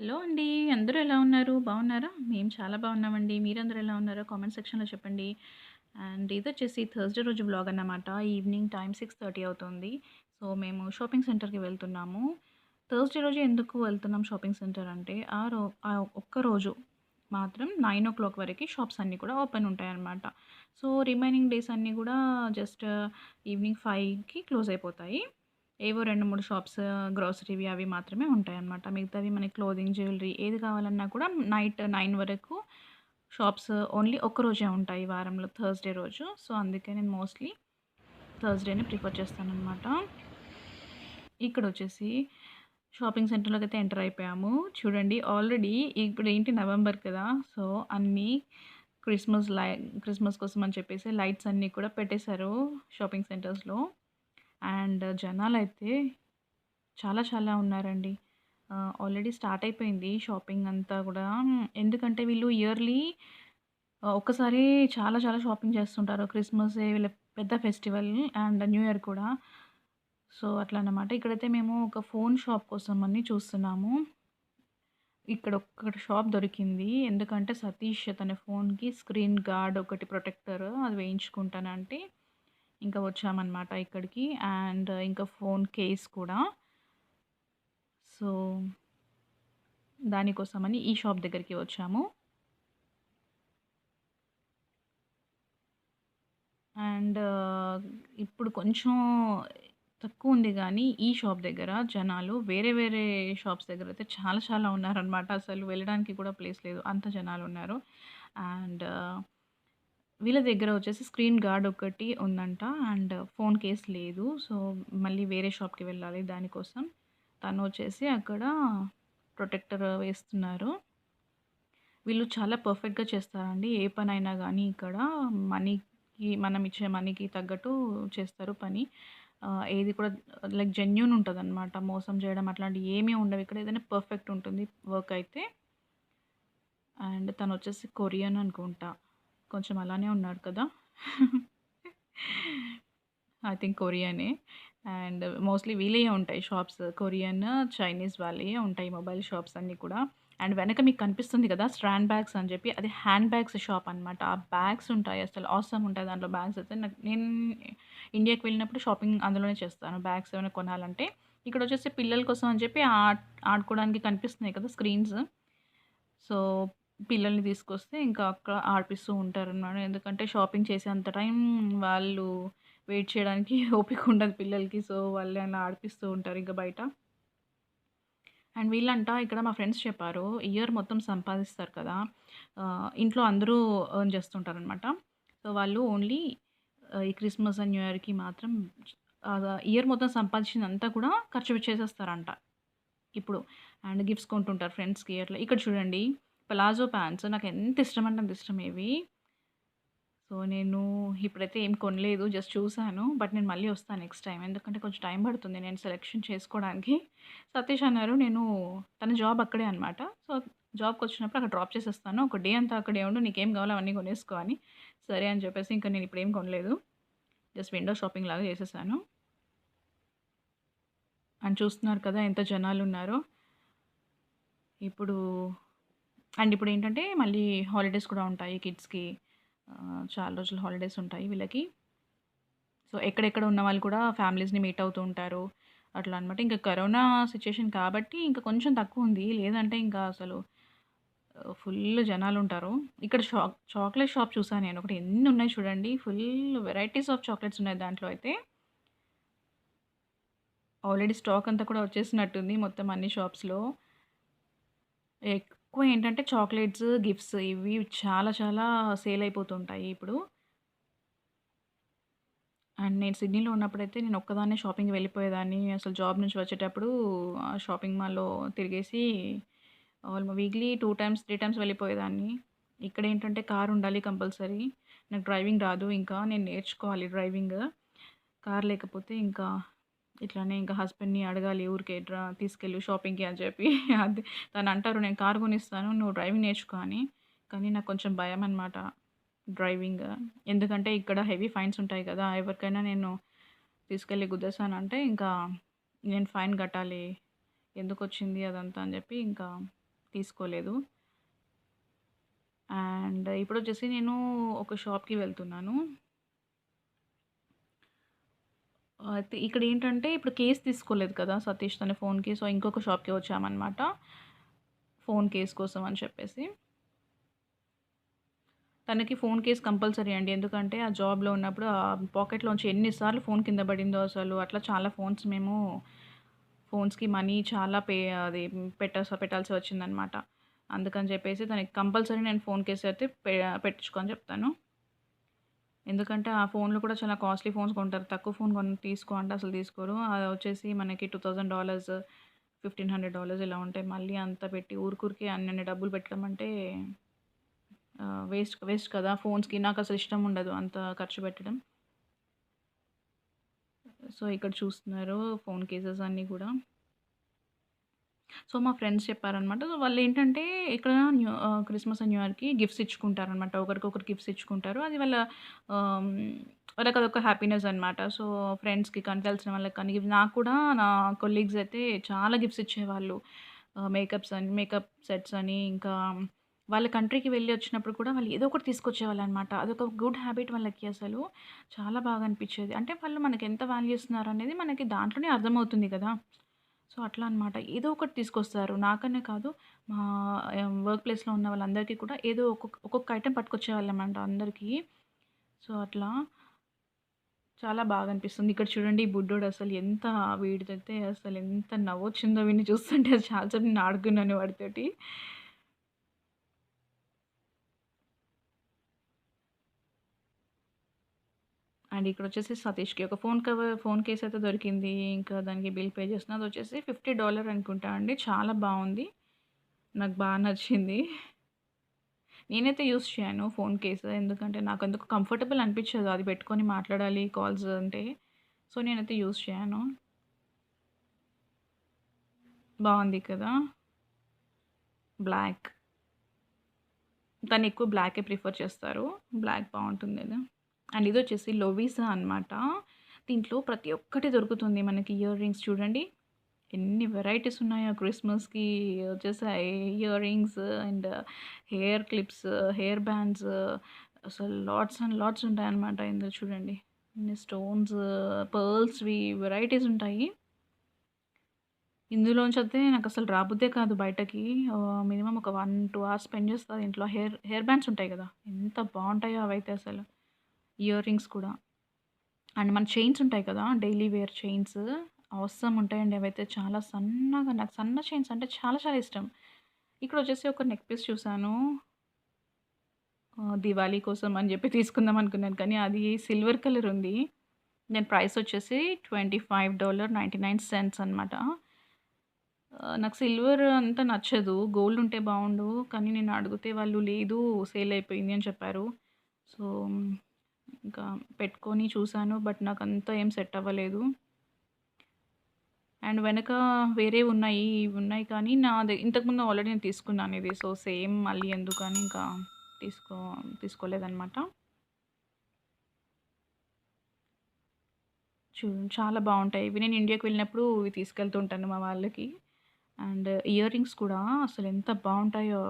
Hello అండి. అందరూ ఎలా ఉన్నారు? బాగున్నారా? మేము చాలా బాగున్నామండి. మీరందరూ ఎలా ఉన్నారో కామెంట్ సెక్షన్‌లో చెప్పండి. అండ్ ఇదొచ్చేసి థర్స్‌డే రోజు వ్లాగ్ అన్నమాట. ఈవినింగ్ టైమ్ 6:30 అవుతుంది. సో, మేము షాపింగ్ సెంటర్‌కి వెళ్తున్నాము. థర్స్‌డే రోజు ఎందుకు వెళ్తున్నాం షాపింగ్ సెంటర్ అంటే, ఆ ఒక్కరోజు మాత్రం 9:00 వరకి షాప్స్ అన్నీ కూడా ఓపెన్ ఉంటాయన్నమాట. సో, రిమైనింగ్ డేస్ అన్నీ కూడా జస్ట్ ఈవినింగ్ 5కి క్లోజ్ అయిపోతాయి. ఏవో 2, 3 షాప్స్ గ్రోసరీవి అవి మాత్రమే ఉంటాయన్నమాట. మిగతావి మనకి క్లోదింగ్, జ్యువెలరీ ఏది కావాలన్నా కూడా నైట్ 9 వరకు షాప్స్ ఓన్లీ ఒక్కరోజే ఉంటాయి వారంలో థర్స్‌డే రోజు. సో, అందుకే నేను మోస్ట్‌లీ థర్స్‌డేనే ప్రిఫర్ చేస్తాననమాట. ఇక్కడొచ్చేసి షాపింగ్ సెంటర్‌లోకైతే ఎంటర్ అయిపోయాము. చూడండి ఆల్రెడీ ఇప్పుడేంటి నవంబర్ కదా! సో, అన్నీ క్రిస్మస్ కోసం అని చెప్పేసి లైట్స్ అన్నీ కూడా పెట్టేశారు షాపింగ్ సెంటర్స్‌లో. అండ్ జనాలైతే చాలా చాలా ఉన్నారండి. ఆల్రెడీ స్టార్ట్ అయిపోయింది షాపింగ్ అంతా గూడా. ఎందుకంటే వీళ్ళు ఇయర్‌లీ ఒక్కసారి చాలా చాలా షాపింగ్ చేస్తుంటారు. క్రిస్మసే వీళ్ళ పెద్ద ఫెస్టివల్ అండ్ న్యూ ఇయర్ కూడా. సో, అట్లా అన్నమాట. ఇక్కడైతే మేము ఒక ఫోన్ షాప్ కోసం అని చూస్తున్నాము. ఇక్కడ ఒక్క షాప్ దొరికింది. ఎందుకంటే సతీష్ తన ఫోన్‌కి స్క్రీన్ గార్డ్ ఒకటి ప్రొటెక్టర్ అది వేయించుకుంటానంటే ఇంకా వచ్చామన్నమాట ఇక్కడికి. అండ్ ఇంకా ఫోన్ కేస్ కూడా. సో, దానికోసమని ఈ షాప్ దగ్గరికి వచ్చాము. అండ్ ఇప్పుడు కొంచెం తక్కువుంది గానీ, ఈ షాప్ దగ్గర జనాలు వేరే వేరే షాప్స్ దగ్గరైతే చాలా చాలా ఉన్నారనమాట. అసలు వెళ్ళడానికి కూడా ప్లేస్ లేదు. అంత జనాలున్నారు. అండ్ వీళ్ళ దగ్గర వచ్చేసి స్క్రీన్ గార్డ్ ఒకటి ఉందంట. అండ్ ఫోన్ కేస్ లేదు. సో, మళ్ళీ వేరే షాప్‌కి వెళ్ళాలి దానికోసం. తను వచ్చేసి అక్కడ ప్రొటెక్టర్ వేస్తున్నారు. వీళ్ళు చాలా పర్ఫెక్ట్‌గా చేస్తారండి. ఏ పనైనా గానీ ఇక్కడ మనం ఇచ్చే మనీకి తగ్గట్టు చేస్తారు పని. ఏది కూడా లైక్ జెన్యూన్ ఉంటదనమాట. మోసం చేయడం అట్లాంటివి ఏమీ ఉండవు. ఇక్కడ ఏదైనా పర్ఫెక్ట్ ఉంటుంది వర్క్ అయితే. అండ్ తనొచ్చేసి కొరియన్ అనుకుంటా. కొంచెం అలానే ఉన్నాడు కదా! ఐ థింక్ కొరియనే. అండ్ మోస్ట్‌లీ వీళ్ళయే ఉంటాయి షాప్స్. కొరియన్, చైనీస్ వాళ్ళయే ఉంటాయి మొబైల్ షాప్స్ అన్నీ కూడా. అండ్ వెనక మీకు కనిపిస్తుంది కదా! స్ట్రాండ్ బ్యాగ్స్ అని చెప్పి అది హ్యాండ్ బ్యాగ్స్ షాప్ అనమాట. ఆ బ్యాగ్స్ ఉంటాయి అసలు ఆసమ్ ఉంటాయి దాంట్లో బ్యాగ్స్ అయితే. నేను ఇండియాకి వెళ్ళినప్పుడు షాపింగ్ అందులోనే చేస్తాను. బ్యాగ్స్ ఏమైనా కొనాలంటే. ఇక్కడొచ్చేసి పిల్లల కోసం అని చెప్పి ఆడుకోవడానికి కనిపిస్తున్నాయి కదా! స్క్రీన్స్. సో, పిల్లల్ని తీసుకొస్తే ఇంకా అక్కడ ఆడిపిస్తూ ఉంటారనమాట. ఎందుకంటే షాపింగ్ చేసేంత టైం వాళ్ళు వెయిట్ చేయడానికి ఓపిక ఉండదు పిల్లలకి. సో, వాళ్ళే అలా ఆడిపిస్తూ ఉంటారు ఇంక బయట. అండ్ వీళ్ళంట ఇక్కడ మా ఫ్రెండ్స్ చెప్పారు. ఇయర్ మొత్తం సంపాదిస్తారు కదా! ఇంట్లో అందరూ ఎర్న్ చేస్తుంటారనమాట. సో, వాళ్ళు ఓన్లీ ఈ క్రిస్మస్ అండ్ న్యూ ఇయర్‌కి మాత్రం ఇయర్ మొత్తం సంపాదించిందంతా కూడా ఖర్చు చేసేస్తారంట. ఇప్పుడు. అండ్ గిఫ్ట్స్ కొంటుంటారు ఫ్రెండ్స్‌కి అట్లా. ఇక్కడ చూడండి పలాజో ప్యాంట్స్ నాకెంత ఇష్టమంటే అంత ఇష్టం ఇవి. సో, నేను ఇప్పుడైతే ఏం కొనలేదు. జస్ట్ చూసాను. బట్ నేను మళ్ళీ వస్తా నెక్స్ట్ టైమ్. ఎందుకంటే కొంచెం టైం పడుతుంది నేను సెలక్షన్ చేసుకోవడానికి. సతీష్ అన్నారు తన జాబ్ అక్కడే అనమాట. సో, జాబ్‌కొచ్చినప్పుడు అక్కడ డ్రాప్ చేసేస్తాను. ఒక డే అంతా అక్కడే ఉండు. నీకేం కావాలో అవన్నీ కొనేసుకో అని. సరే అని చెప్పేసి ఇంక నేను ఇప్పుడేం కొనలేదు. జస్ట్ విండో షాపింగ్ లాగా చేసేసాను. అండ్ చూస్తున్నారు కదా ఎంత జనాలున్నారో. ఇప్పుడు ఇప్పుడేంటంటే మళ్ళీ హాలిడేస్ కూడా ఉంటాయి కిడ్స్‌కి. చాలా రోజులు హాలిడేస్ ఉంటాయి వీళ్ళకి. సో, ఎక్కడెక్కడ ఉన్నవాళ్ళు కూడా ఫ్యామిలీస్‌ని మీట్ అవుతూ ఉంటారు. అట్లా అనమాట. ఇంకా కరోనా సిట్యుయేషన్ కాబట్టి ఇంకా కొంచెం తక్కువుంది. లేదంటే ఇంకా అసలు ఫుల్ జనాలుంటారు. ఇక్కడ చాక్లేట్ షాప్ చూసా నేను. ఒకటి ఎన్నున్నాయి చూడండి. ఫుల్ వెరైటీస్ ఆఫ్ చాక్లేట్స్ ఉన్నాయి దాంట్లో అయితే. ఆల్రెడీ స్టాక్ అంతా కూడా వచ్చేసినట్టుంది మొత్తం అన్ని షాప్స్‌లో. ఎక్కువ ఏంటంటే చాక్లేట్స్, గిఫ్ట్స్ ఇవి చాలా చాలా సేల్ అయిపోతుంటాయి ఇప్పుడు. అండ్ నేను సిడ్నీలో ఉన్నప్పుడైతే నేను ఒక్కదాన్నే షాపింగ్‌కి వెళ్ళిపోయేదాన్ని. అసలు జాబ్ నుంచి వచ్చేటప్పుడు షాపింగ్ మాల్‌లో తిరిగేసి వీక్లీ 2 టైమ్స్, 3 టైమ్స్ వెళ్ళిపోయేదాన్ని. ఇక్కడేంటంటే కార్ ఉండాలి కంపల్సరీ. నాకు డ్రైవింగ్ రాదు ఇంకా. నేను నేర్చుకోవాలి డ్రైవింగ్. కార్ లేకపోతే ఇంకా ఇట్లానే ఇంకా హస్బెండ్‌ని అడగాలి ఊరికే తీసుకెళ్ళు షాపింగ్‌కి అని చెప్పి. అది తనంటారు నేను కార్ కొనిస్తాను. నువ్వు డ్రైవింగ్ నేర్చుకో అని. కానీ నాకు కొంచెం భయమనమాట డ్రైవింగ్. ఎందుకంటే ఇక్కడ హెవీ ఫైన్స్ ఉంటాయి కదా! ఎవరికైనా నేను తీసుకెళ్ళి గుద్దేశానంటే ఇంకా నేను ఫైన్ కట్టాలి. ఎందుకొచ్చింది అదంతా అని చెప్పి ఇంకా తీసుకోలేదు. అండ్ ఇప్పుడొచ్చేసి నేను ఒక షాప్‌కి వెళ్తున్నాను. అయితే ఇక్కడేంటంటే ఇప్పుడు కేస్ తీసుకోలేదు కదా! సతీష్ తన ఫోన్‌కి. సో, ఇంకొక షాప్‌కి వచ్చామనమాట. ఫోన్ కేస్ కోసం అని చెప్పేసి. తనకి ఫోన్ కేస్ కంపల్సరీ అండి. ఎందుకంటే ఆ జాబ్‌లో ఉన్నప్పుడు పాకెట్‌లోంచి ఎన్ని సార్లు ఫోన్ కింద పడిందో అసలు. అట్లా చాలా ఫోన్స్ మేము ఫోన్స్‌కి మనీ చాలా అది పెట్టాల్సి వచ్చిందనమాట. అందుకని చెప్పేసి తనకి కంపల్సరీ నేను ఫోన్ కేస్ అయితే పెట్టించుకో అని చెప్తాను. ఎందుకంటే ఆ ఫోన్‌లు కూడా చాలా కాస్ట్‌లీ ఫోన్స్ కొంటారు. తక్కువ ఫోన్ తీసుకో అంటే అసలు తీసుకోరు. అది వచ్చేసి మనకి $2000 $1500 ఇలా ఉంటాయి. మళ్ళీ అంత పెట్టి ఊరికే అన్నన్ని డబ్బులు పెట్టడం అంటే వేస్ట్ వేస్ట్ కదా! ఫోన్స్‌కి నాకసలు ఇష్టం ఉండదు అంత ఖర్చు పెట్టడం. సో, ఇక్కడ చూస్తున్నారు ఫోన్ కేసెస్ అన్నీ కూడా. సో, మా ఫ్రెండ్స్ చెప్పారనమాట. వాళ్ళేంటంటే ఇక్కడ క్రిస్మస్ అండ్ న్యూ ఇయర్‌కి గిఫ్ట్స్ ఇచ్చుకుంటారనమాట. ఒకరికొకరు గిఫ్ట్స్ ఇచ్చుకుంటారు. అది వాళ్ళ ఆహ్, వాళ్ళకదొక హ్యాపీనెస్ అనమాట. సో, ఫ్రెండ్స్‌కి కానీ, తెలిసిన వాళ్ళకి కానీ, నాకు కూడా నా కొలీగ్స్ అయితే చాలా గిఫ్ట్స్ ఇచ్చేవాళ్ళు. మేకప్ సెట్స్ అని, ఇంకా వాళ్ళ కంట్రీకి వెళ్ళి వచ్చినప్పుడు కూడా వాళ్ళు ఏదో ఒకటి తీసుకొచ్చేవాళ్ళనమాట. అదొక గుడ్ హ్యాబిట్ వాళ్ళకి అసలు. చాలా బాగా అనిపిచ్చేది. అంటే వాళ్ళు మనకెంత వాల్యూ ఇస్తున్నారనేది మనకి దాంట్లోనే అర్థమవుతుంది కదా! సో, అట్లా అనమాట. ఏదో ఒకటి తీసుకొస్తారు. నాకనే కాదు, మా వర్క్ ప్లేస్‌లో ఉన్న వాళ్ళందరికీ కూడా ఏదో ఒక్కొక్క ఐటెమ్ పట్టుకొచ్చేవాళ్ళమంట అందరికీ. సో, అట్లా చాలా బాగా అనిపిస్తుంది. ఇక్కడ చూడండి ఈ బుడ్డోడు అసలు ఎంత వీడిదైతే అసలెంత నవ్వొచ్చిందో వీడిని చూస్తుంటే చాలా సేపు నేను ఆడుకున్నాను వాడితోటి. అండ్ ఇక్కడొచ్చేసి సతీష్‌కి ఒక ఫోన్ కేస్ అయితే దొరికింది. ఇంకా దానికి బిల్ పే చేసిన. అదొచ్చేసి $50 అనుకుంటా అండి. చాలా బావుంది. నాకు బా నచ్చింది. నేనైతే యూజ్ చేయను ఫోన్ కేస్. ఎందుకంటే నాకెందుకో కంఫర్టబుల్ అనిపించదు. అది పెట్టుకొని మాట్లాడాలి కాల్స్ అంటే. సో, నేనైతే యూజ్ చేయను. బావుంది కదా! బ్లాక్. తనెక్కువ బ్లాకే ప్రిఫర్ చేస్తారు. బ్లాక్ బావుంటుంది గదా! అండ్ ఇదొచ్చేసి లోవిసా అనమాట. దీంట్లో ప్రతి ఒక్కటి దొరుకుతుంది. మనకి ఇయర్ రింగ్స్ చూడండి. ఎన్ని వెరైటీస్ ఉన్నాయో క్రిస్మస్‌కి వచ్చేసాయి. Ear rings and hair clips, hair bands అసలు లాట్స్ అండ్ లాట్స్ ఉంటాయన్నమాట ఇందులో చూడండి. ఇన్ని స్టోన్స్, పర్ల్స్‌వి వెరైటీస్ ఉంటాయి. ఇందులోంచయితే నాకసలు రాబుద్దే కాదు బయటకి. మినిమమ్ ఒక 1, 2 అవర్స్ స్పెండ్ చేస్తా దీంట్లో. హెయిర్ బ్యాండ్స్ ఉంటాయి గదా! ఎంత బావుంటాయో అవైతే అసలు. ఇయర్ రింగ్స్ కూడా. అండ్ మన చైన్స్ ఉంటాయి కదా! డైలీ వేర్ చైన్స్ ఆసమ్ ఉంటాయండి అవైతే. చాలా సన్నగా నాకు సన్న చైన్స్ అంటే చాలా చాలా ఇష్టం. ఇక్కడొచ్చేసి ఒక నెక్ పీస్ చూసాను. దివాళీ కోసం అని జెప్పి తీసుకుందాం అనుకున్నాను. కానీ అది సిల్వర్ కలర్ ఉంది. దాని ప్రైస్ వచ్చేసి $25.99 అనమాట. నాకు సిల్వర్ అంత నచ్చదు. గోల్డ్ ఉంటే బావుండు. కానీ నేను అడిగితే వాళ్ళు లేదు సేల్ అయిపోయింది అని చెప్పారు. సో, ఇంకా పెట్టుకొని చూసాను. బట్ నాకంత ఏం సెట్ అవ్వలేదు. అండ్ వెనక వేరేవున్నాయి. ఇవున్నాయి కానీ ఇంతకుముందు ఆల్రెడీ నేను తీసుకున్నాను ఇది. సో, సేమ్ మళ్ళీ ఎందుకని ఇంకా తీసుకో తీసుకోలేదనమాట. చాలా బావుంటాయి. ఇవి నేను ఇండియాకి వెళ్ళినప్పుడు ఇవి తీసుకెళ్తూ ఉంటాను మా వాళ్ళకి. అండ్ ఇయర్ రింగ్స్ కూడా అసలెంత బావుంటాయో.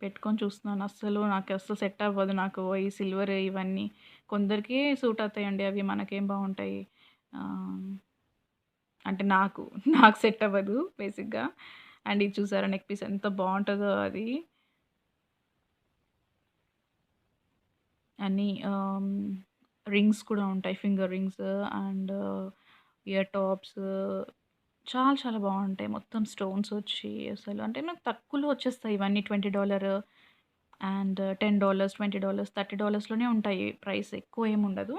పెట్టుకొని చూస్తున్నాను. నాకస్సలు సెట్ అవ్వదు. నాకు ఈ సిల్వర్ ఇవన్నీ. కొందరికి సూట్ అవుతాయండి అవి. మనకేం బావుంటాయి. ఆహ్, అంటే నాకు, నాకు సెట్ అవ్వదు బేసిక్‌గా. అండ్ ఇది చూసారా నెక్ పీస్ ఎంత బావుంటదో అది. అన్నీ రింగ్స్ కూడా ఉంటాయి. Finger rings and ear tops చాలా చాలా బావుంటాయి. మొత్తం స్టోన్స్ వచ్చి అసలు అంటే మనకు తక్కువలో వచ్చేస్తాయి ఇవన్నీ $20 అండ్ $10, $20, $30 ఉంటాయి ప్రైస్. ఎక్కువ ఏముండదు.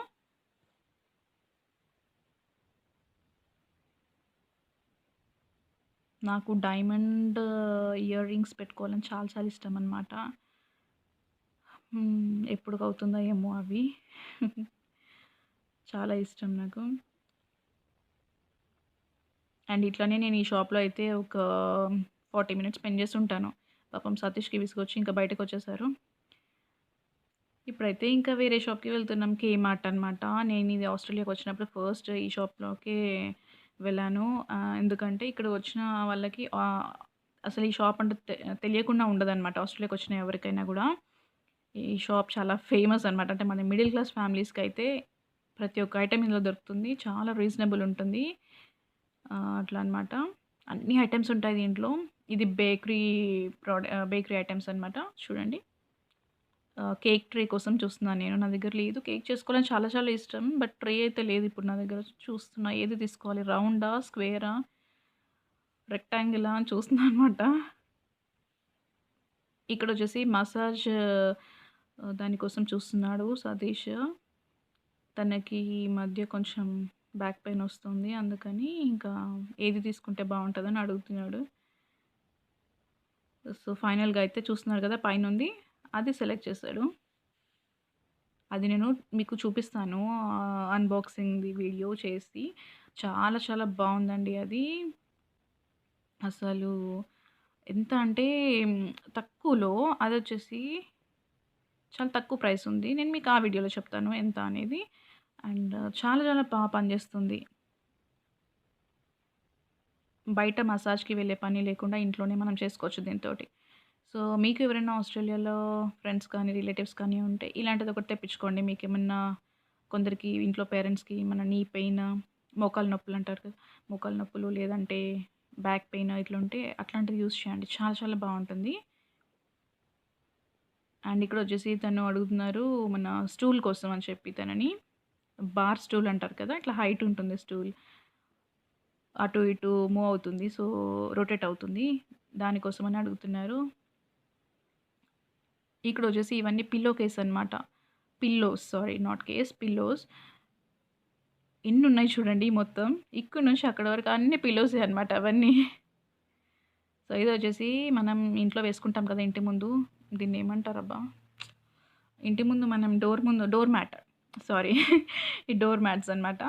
నాకు డైమండ్ ఇయర్ రింగ్స్ పెట్టుకోవాలని చాలా చాలా ఇష్టమనమాట. ఎప్పుడుకవుతుందో ఏమో అవి. చాలా ఇష్టం నాకు. అండ్ ఇట్లనే నేను ఈ షాప్‌లో అయితే ఒక 40 మినిట్స్ స్పెండ్ చేసుంటాను. పాపం సతీష్‌కి విసుగొచ్చి ఇంకా బయటకొచ్చేసారు. ఇప్పుడైతే ఇంకా వేరే షాప్‌కి వెళ్తున్నాం. కే మార్ట్ అనమాట. నేను ఇది ఆస్ట్రేలియాకొచ్చినప్పుడు ఫస్ట్ ఈ షాప్‌లోకే వెళ్ళాను. ఎందుకంటే ఇక్కడ వచ్చిన వాళ్ళకి అసలు ఈ షాప్ అంటే తెలియకుండా ఉండదనమాట. ఆస్ట్రేలియాకొచ్చిన ఎవరికైనా గూడా. ఈ షాప్ చాలా ఫేమస్ అనమాట. అంటే మన మిడిల్ క్లాస్ ఫ్యామిలీస్‌కైతే ప్రతి ఒక్క ఐటెమ్ ఇందులో దొరుకుతుంది. చాలా రీజనబుల్ ఉంటుంది. అట్లా అనమాట. అన్ని ఐటెమ్స్ ఉంటాయి దీంట్లో. ఇది బేకరీ ఐటెమ్స్ అనమాట. చూడండి. కేక్ ట్రే కోసం చూస్తున్నాను నేను. నా దగ్గర లేదు. కేక్ చేసుకోవాలని చాలా చాలా ఇష్టం. బట్ ట్రే అయితే లేదు ఇప్పుడు నా దగ్గర. చూస్తున్నా ఏది తీసుకోవాలి? రౌండా? స్క్వేరా? రెక్టాంగిలా? అని చూస్తున్నా అనమాట. ఇక్కడొచ్చేసి మసాజ్ దానికోసం చూస్తున్నాడు సతీష్. తనకి ఈ మధ్య కొంచెం బ్యాక్ పెయిన్ వస్తుంది. అందుకని ఇంకా ఏది తీసుకుంటే బావుంటదని అడుగుతున్నాడు. సో, ఫైనల్‌గా అయితే చూస్తున్నారు కదా! పైనుంది. అది సెలెక్ట్ చేశాడు. అది నేను మీకు చూపిస్తాను. అన్బాక్సింగ్‌ది వీడియో చేసి. చాలా చాలా బావుందండి అది. అసలు ఎంత అంటే తక్కువలో అదొచ్చేసి చాలా తక్కువ ప్రైస్ ఉంది. నేను మీకు ఆ వీడియోలో చెప్తాను ఎంత అనేది. అండ్ చాలా చాలా పనిచేస్తుంది. బయట మసాజ్‌కి వెళ్ళే పని లేకుండా ఇంట్లోనే మనం చేసుకోవచ్చు దీనితోటి. సో, మీకు ఎవరైనా ఆస్ట్రేలియాలో ఫ్రెండ్స్ కానీ, రిలేటివ్స్ కానీ ఉంటే ఇలాంటిది ఒకటి తెప్పించుకోండి. మీకేమన్నా కొందరికి ఇంట్లో పేరెంట్స్‌కి మన నీ పెయిన్, మోకాలు నొప్పులు అంటారు కదా! మోకాలు నొప్పులు లేదంటే బ్యాక్ పెయిన్ ఇట్లుంటే అట్లాంటిది యూజ్ చేయండి. చాలా చాలా బావుంటుంది. అండ్ ఇక్కడొచ్చేసి తను అడుగుతున్నారు మన స్టూల్ కోసం అని చెప్పి తనని. బార్ స్టూల్ అంటారు కదా! ఇట్లా హైట్ ఉంటుంది స్టూల్. అటు ఇటు మూవ్ అవుతుంది. సో, రొటేట్ అవుతుంది. దానికోసమని అడుగుతున్నారు. ఇక్కడొచ్చేసి ఇవన్నీ పిల్లో కేస్ అనమాట. Pillows sorry not case pillows. ఎన్నున్నాయి చూడండి మొత్తం. ఇక్కడి నుంచి అక్కడి వరకు అన్ని పిల్లోసే అనమాట అవన్నీ. సో, ఇదొచ్చేసి మనం ఇంట్లో వేసుకుంటాం కదా! ఇంటి ముందు. దీన్నేమంటారబ్బా! ఇంటి ముందు మనం డోర్ మ్యాట్. సారీ. ఈ డోర్ మ్యాట్స్ అనమాట.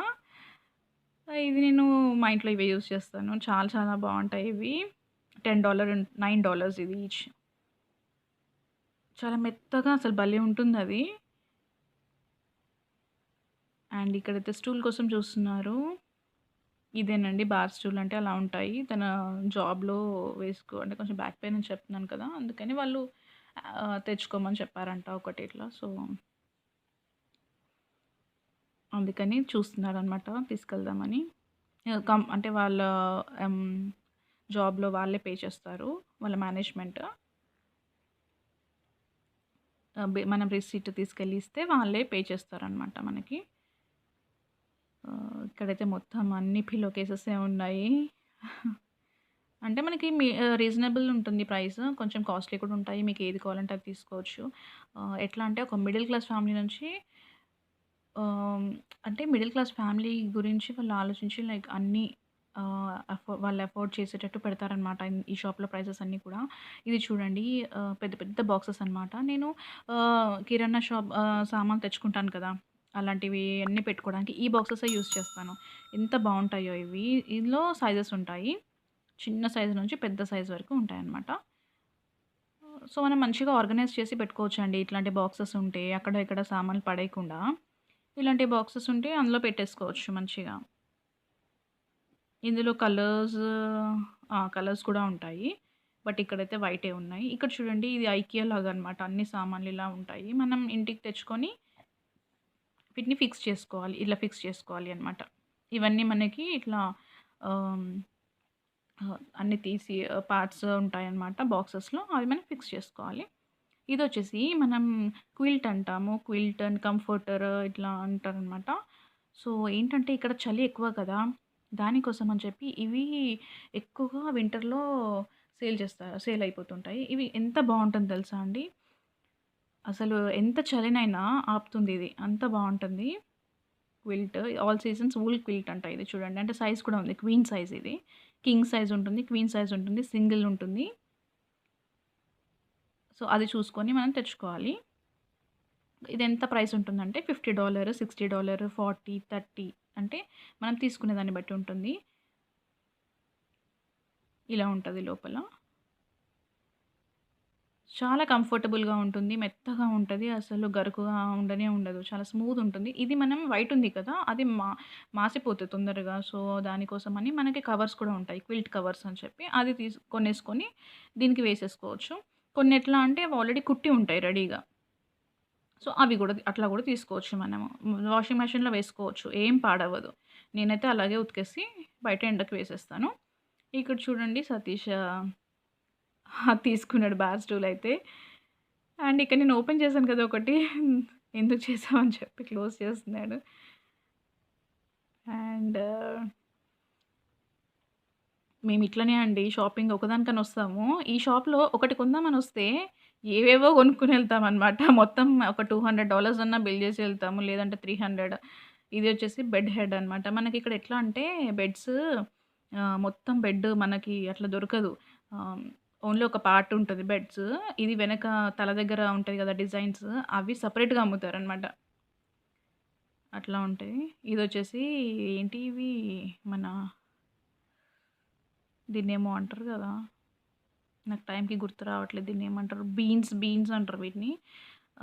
ఇది నేను మా ఇంట్లో ఇవే యూజ్ చేస్తాను. చాలా చాలా బావుంటాయి ఇవి. $10 $9 ఇది ఈచ్. చాలా మెత్తగా అసలు భలే ఉంటుందది. అండ్ ఇక్కడైతే స్టూల్ కోసం చూస్తున్నారు. ఇదేనండి బార్ స్టూల్ అంటే అలా ఉంటాయి. తన జాబ్‌లో అంటే కొంచెం బ్యాక్ పెయిన్ అని చెప్తున్నాను కదా! అందుకని వాళ్ళు తెచ్చుకోమని చెప్పారంట ఒకటి ఇట్లా. సో, అందుకని చూస్తున్నారనమాట తీసుకెళ్దామని. అంటే వాళ్ళ హ్మ్, జాబ్‌లో వాళ్ళే పే చేస్తారు. వాళ్ళ మేనేజ్మెంట్. మనం రిసీట్ తీసుకెళ్ళి ఇస్తే వాళ్ళే పే చేస్తారనమాట మనకి. ఇక్కడైతే మొత్తం అన్ని పిల్లో కేసెసే ఉన్నాయి. అంటే మనకి రీజనబుల్ ఉంటుంది ప్రైస్. కొంచెం కాస్ట్‌లీ కూడా ఉంటాయి. మీకు ఏది కావాలంటే అది తీసుకోవచ్చు. ఎట్లా అంటే ఒక మిడిల్ క్లాస్ ఫ్యామిలీ నుంచి ఆహ్, అంటే మిడిల్ క్లాస్ ఫ్యామిలీ గురించి వాళ్ళు ఆలోచించి లైక్ అన్నీ వాళ్ళు అఫోర్డ్ చేసేటట్టు పెడతారనమాట. ఈ షాప్‌లో ప్రైసెస్ అన్నీ కూడా. ఇది చూడండి పెద్ద పెద్ద బాక్సెస్ అనమాట. నేను కిరాణా షాప్ సామాన్లు తెచ్చుకుంటాను కదా! అలాంటివి అన్నీ పెట్టుకోవడానికి ఈ బాక్సెసే యూజ్ చేస్తాను. ఎంత బావుంటాయో ఇవి. ఇందులో సైజెస్ ఉంటాయి. చిన్న సైజు నుంచి పెద్ద సైజు వరకు ఉంటాయన్నమాట. సో, మనం మంచిగా ఆర్గనైజ్ చేసి పెట్టుకోవచ్చండి. ఇట్లాంటి బాక్సెస్ ఉంటే అక్కడ ఇక్కడ సామాన్లు పడేయకుండా ఇలాంటి బాక్సెస్ ఉంటే అందులో పెట్టేసుకోవచ్చు మంచిగా. ఇందులో కలర్స్ కూడా ఉంటాయి. బట్ ఇక్కడైతే వైటే ఉన్నాయి. ఇక్కడ చూడండి ఇది ఐకియా లాగా అనమాట. అన్ని సామాన్లు ఇలా ఉంటాయి. మనం ఇంటికి తెచ్చుకొని వీటిని ఫిక్స్ చేసుకోవాలి. ఇలా ఫిక్స్ చేసుకోవాలి అనమాట. ఇవన్నీ మనకి ఇట్లా ఆహ్ అన్నీ తీసి పార్ట్స్ ఉంటాయన్నమాట బాక్సెస్‌లో. అవి మనం ఫిక్స్ చేసుకోవాలి. ఇదొచ్చేసి మనం క్విల్ట్ అంటాము. క్విల్ట్ అండ్ కంఫర్టర్ ఇట్లా అంటారనమాట. సో, ఏంటంటే ఇక్కడ చలి ఎక్కువ కదా! దానికోసం అని చెప్పి ఇవి ఎక్కువగా వింటర్‌లో సేల్ అయిపోతుంటాయి. ఇవి ఎంత బావుంటుందో తెలుసా అండి? అసలు ఎంత చలినైనా ఆపుతుందిది. అంత బావుంటుంది. Quilt all seasons wool quilt అంట ఇది చూడండి. అంటే సైజ్ కూడా ఉంది. క్వీన్ సైజ్ ఇది. కింగ్ సైజ్ ఉంటుంది. క్వీన్ సైజ్ ఉంటుంది. సింగిల్ ఉంటుంది. సో, అది చూసుకొని మనం తెచ్చుకోవాలి. ఇదెంత ప్రైస్ ఉంటుందంటే $50, $60, 40, 30 అంటే మనం తీసుకునే దాన్ని బట్టి ఉంటుంది. ఇలా ఉంటది లోపల. చాలా కంఫర్టబుల్‌గా ఉంటుంది. మెత్తగా ఉంటది. అసలు గరుకుగా ఉండనే ఉండదు. చాలా స్మూత్ ఉంటుంది. ఇది మనం వైట్ ఉంది కదా! అది మాసిపోతది తొందరగా. సో, దానికోసమని మనకి కవర్స్ కూడా ఉంటాయి. క్విల్ట్ కవర్స్ అని చెప్పి అది కొనేసుకొని దీనికి వేసేసుకోవచ్చు. కొన్ని ఎట్లా అంటే అవి ఆల్రెడీ కుట్టి ఉంటాయి రెడీగా. సో, అవి గూడా అట్లా గూడా తీసుకోవచ్చు మనము. వాషింగ్ మెషిన్‌లో వేసుకోవచ్చు. ఏం పాడవ్వదు. నేనైతే అలాగే ఉతికేసి బయట ఎండకి వేసేస్తాను. ఇక్కడ చూడండి సతీష్ తీసుకున్నాడు బార్ స్టూల్ అయితే. అండ్ ఇక్కడ నేను ఓపెన్ చేశాను కదా ఒకటి. ఎందుకు చేసావు అని చెప్పి క్లోజ్ చేస్తున్నాడు. అండ్ మేమిట్లనే అండి షాపింగ్ ఒకదానికని వస్తాము. ఈ షాప్‌లో ఒకటి కొందామనొస్తే ఏవేవో కొనుక్కొని ఎళ్తామనమాట. మొత్తం ఒక $200 అన్నా బిల్ చేసి ఎళ్తాము. లేదంటే 300. ఇది వచ్చేసి బెడ్ హెడ్ అనమాట. మనకిక్కడ ఎట్లా అంటే బెడ్స్ మొత్తం బెడ్ మనకి అట్లా దొరకదు. ఆహ్, ఓన్లీ ఒక పార్ట్ ఉంటది బెడ్స్. ఇది వెనక తల దగ్గర ఉంటది కదా డిజైన్స్ అవి సెపరేట్‌గా అమ్ముతారనమాట. అట్లా ఉంటాయి. ఇదొచ్చేసి ఏంటి ఇవి మన దీన్నేమో అంటారు గదా! నాకు టైంకి గుర్తు రావట్లేదు. దీన్నేమంటారు? బీన్స్ అంటారు వీటిని.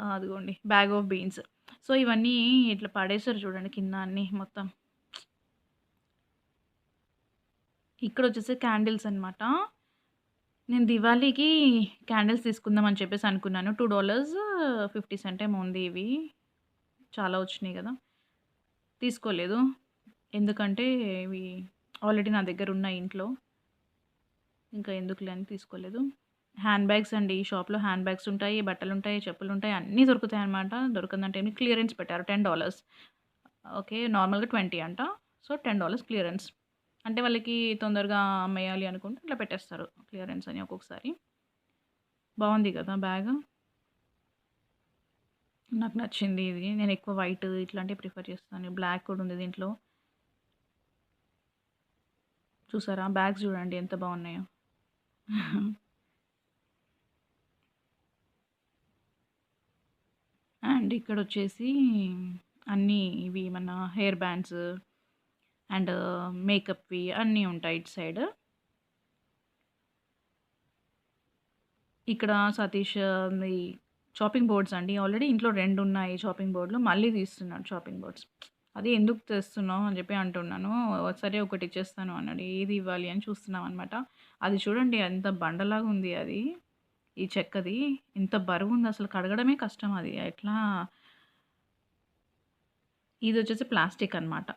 అదిగోండి బ్యాగ్ ఆఫ్ బీన్స్. సో, ఇవన్నీ ఇట్లా పడేసారు చూడండి కింద అన్నీ మొత్తం. ఇక్కడొచ్చేసి క్యాండిల్స్ అనమాట. నేను దివాళీకి క్యాండిల్స్ తీసుకుందాం అని చెప్పేసి అనుకున్నాను. $2.50 ఏమో ఉంది ఇవి. చాలా వచ్చినాయి గదా! తీసుకోలేదు. ఎందుకంటే ఇవి ఆల్రెడీ నా దగ్గరున్నాయి ఇంట్లో. ఇంకా ఎందుకులే అని తీసుకోలేదు. హ్యాండ్ బ్యాగ్స్ అండి. ఈ షాప్‌లో హ్యాండ్ బ్యాగ్స్ ఉంటాయి, బట్టలుంటాయి, చెప్పులుంటాయి అన్నీ దొరుకుతాయన్నమాట. దొరకదంటే ఏమి క్లియరెన్స్ పెట్టారు $10. ఓకే. నార్మల్‌గా 20 అంట. So, $10 clearance. అంటే వాళ్ళకి తొందరగా అమ్మేయాలి అనుకుంటే ఇట్లా పెట్టేస్తారు క్లియరెన్స్ అని ఒక్కొక్కసారి. బావుంది గదా బ్యాగ్. నాకు నచ్చింది ఇది. నేను ఎక్కువ వైట్ ఇట్లాంటివి ప్రిఫర్ చేస్తాను. బ్లాక్ కూడా ఉంది దీంట్లో. చూసారా? బ్యాగ్స్ చూడండి ఎంత బావున్నాయో. అండ్ ఇక్కడొచ్చేసి అన్నీ ఇవి మన హెయిర్ బ్యాండ్స్ అండ్ మేకప్‌వి అన్నీ ఉంటాయి ఇటు సైడ్. ఇక్కడ సతీష్ ఈ చాపింగ్ బోర్డ్స్ అండి. ఆల్రెడీ ఇంట్లో 2 ఉన్నాయి చాపింగ్ బోర్డ్‌లు. మళ్ళీ తీస్తున్నాడు చాపింగ్ బోర్డ్స్. అది ఎందుకు తెస్తున్నావు అని చెప్పి అంటున్నాను. సరే ఒకటి ఇచ్చేస్తాను అన్నాడు. ఏది ఇవ్వాలి అని చూస్తున్నామనమాట. అది చూడండి ఎంత బండలాగా ఉంది అది. ఈ చెక్కది. ఎంత బరువుందో అసలు కడగడమే కష్టం అది. ఎట్లా ఇదొచ్చేసి ప్లాస్టిక్ అనమాట.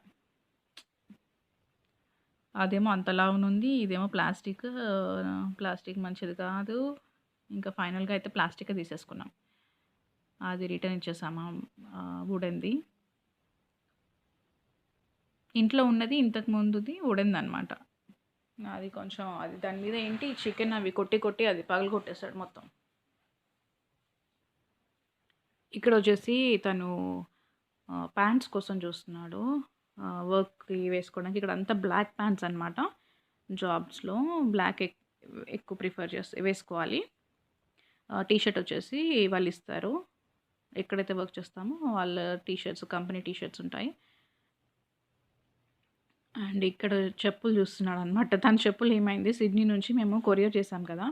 అదేమో అంత లావునుంది. ఇదేమో ప్లాస్టిక్ మంచిది కాదు. ఇంకా ఫైనల్‌గా అయితే ప్లాస్టికే తీసేసుకున్నాం. అది రిటర్న్ ఇచ్చేసాము. వుడెన్‌ది. ఇంట్లో ఉన్నది ఇంతకు ముందుది వుడెన్‌దనమాట. అది కొంచెం అది దాని మీద ఏంటి చికెన్ అవి కొట్టి అది పగలగొట్టేసాడు మొత్తం. ఇక్కడొచ్చేసి తను ప్యాంట్స్ కోసం చూస్తున్నాడు. వర్క్‌కి వేసుకోవడానికి. ఇక్కడంతా బ్లాక్ ప్యాంట్స్ అనమాట. జాబ్స్‌లో బ్లాక్ ఎక్కువ ప్రిఫర్ వేసుకోవాలి. టీ షర్ట్ వచ్చేసి వాళ్ళిస్తారు. ఎక్కడైతే వర్క్ చేస్తామో వాళ్ళ T shirts company T shirts ఉంటాయి. అండ్ ఇక్కడ చెప్పులు చూస్తున్నాడనమాట. తన చెప్పులు ఏమైంది సిడ్నీ నుంచి మేము కొరియర్ చేసాం కదా!